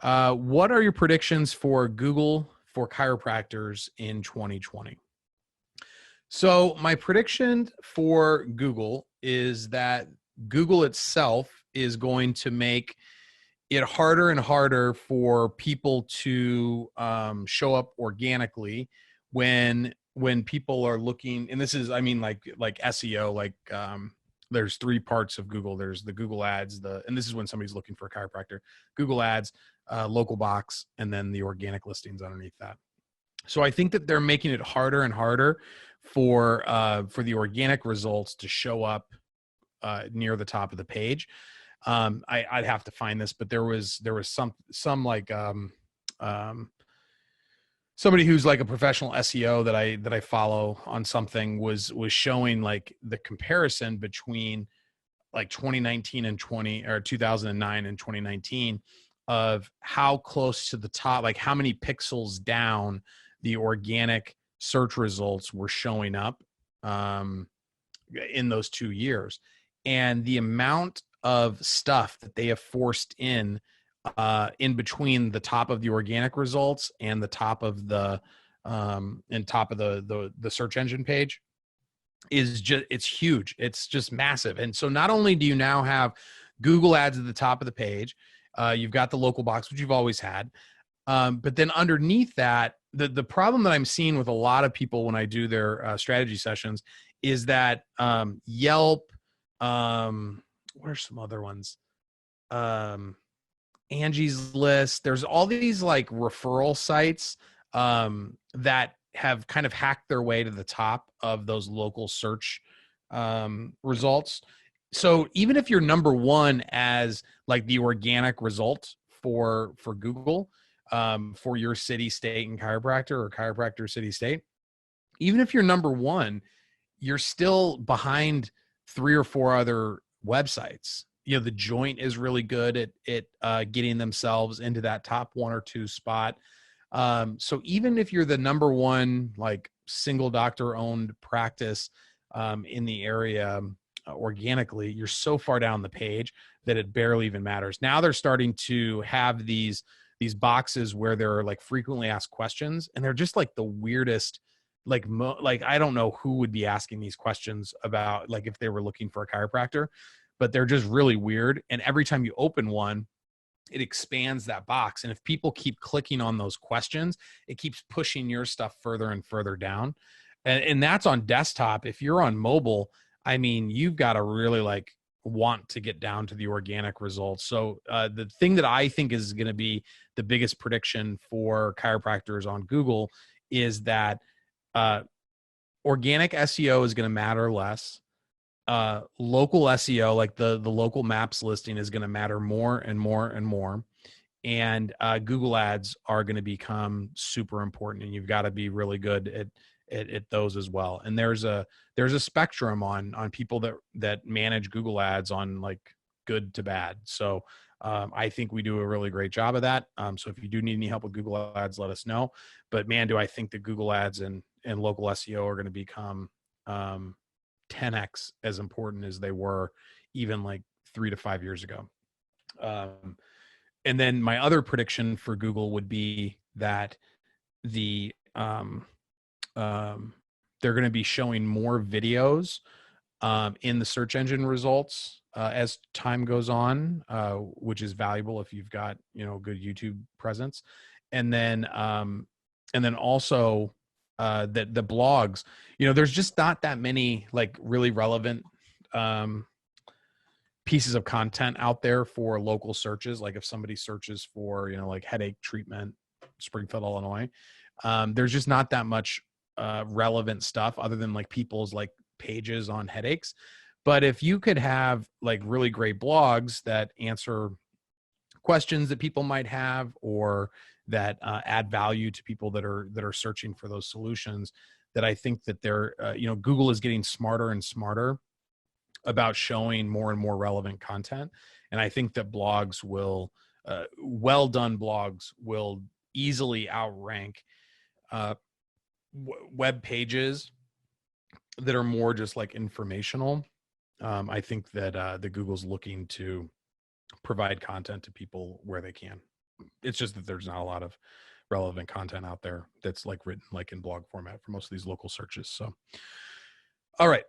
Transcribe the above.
What are your predictions for Google for chiropractors in 2020? So my prediction for Google is that Google itself is going to make it harder and harder for people to show up organically when people are looking. And this is, I mean, like SEO, there's three parts of Google. There's the Google ads, and this is when somebody's looking for a chiropractor, Google ads, local box, and then the organic listings underneath that. So I think that they're making it harder and harder for the organic results to show up near the top of the page. I'd have to find this, but there was some like somebody who's like a professional SEO that I follow on something was showing like the comparison between like 2019 and 2009 and 2019 of how close to the top, like how many pixels down the organic search results were showing up in those 2 years, and the amount of stuff that they have forced in between the top of the organic results and the top of the the search engine page is just, it's huge. It's just massive. And so not only do you now have Google ads at the top of the page, you've got the local box, which you've always had. But then underneath that, the problem that I'm seeing with a lot of people when I do their strategy sessions is that Yelp, what are some other ones? Angie's List. There's all these like referral sites that have kind of hacked their way to the top of those local search results. So even if you're number one as like the organic result for Google, for your city, state, and chiropractor, or chiropractor, city, state, even if you're number one, you're still behind 3 or 4 other websites. You know, the Joint is really good at getting themselves into that top 1 or 2 spot. So even if you're the number one, like single doctor owned practice in the area organically, you're so far down the page that it barely even matters. Now they're starting to have these boxes where there are like frequently asked questions, and they're just like the weirdest. Like I don't know who would be asking these questions about, like, if they were looking for a chiropractor, but they're just really weird. And every time you open one, it expands that box. And if people keep clicking on those questions, it keeps pushing your stuff further and further down. And that's on desktop. If you're on mobile, I mean, you've got to really like want to get down to the organic results. So the thing that I think is going to be the biggest prediction for chiropractors on Google is that organic SEO is going to matter less. Local SEO, like the local maps listing, is going to matter more and more and more. And Google ads are going to become super important, and you've got to be really good at those as well. And there's a spectrum on people that manage Google ads on like good to bad. So I think we do a really great job of that. So if you do need any help with Google ads, let us know. But man, do I think that Google ads and local SEO are going to become 10x as important as they were even like 3 to 5 years ago. And then my other prediction for Google would be that they're going to be showing more videos in the search engine results as time goes on, which is valuable if you've got, you know, good YouTube presence. And then also that the blogs, you know, there's just not that many like really relevant pieces of content out there for local searches. Like if somebody searches for, you know, like headache treatment, Springfield, Illinois, there's just not that much relevant stuff other than like people's like pages on headaches. But if you could have like really great blogs that answer questions that people might have, or that add value to people that are searching for those solutions, that I think that they're, you know, Google is getting smarter and smarter about showing more and more relevant content. And I think that blogs will, well done blogs will easily outrank web pages that are more just like informational. I think that the Google's looking to provide content to people where they can. It's just that there's not a lot of relevant content out there that's like written like in blog format for most of these local searches. So, all right.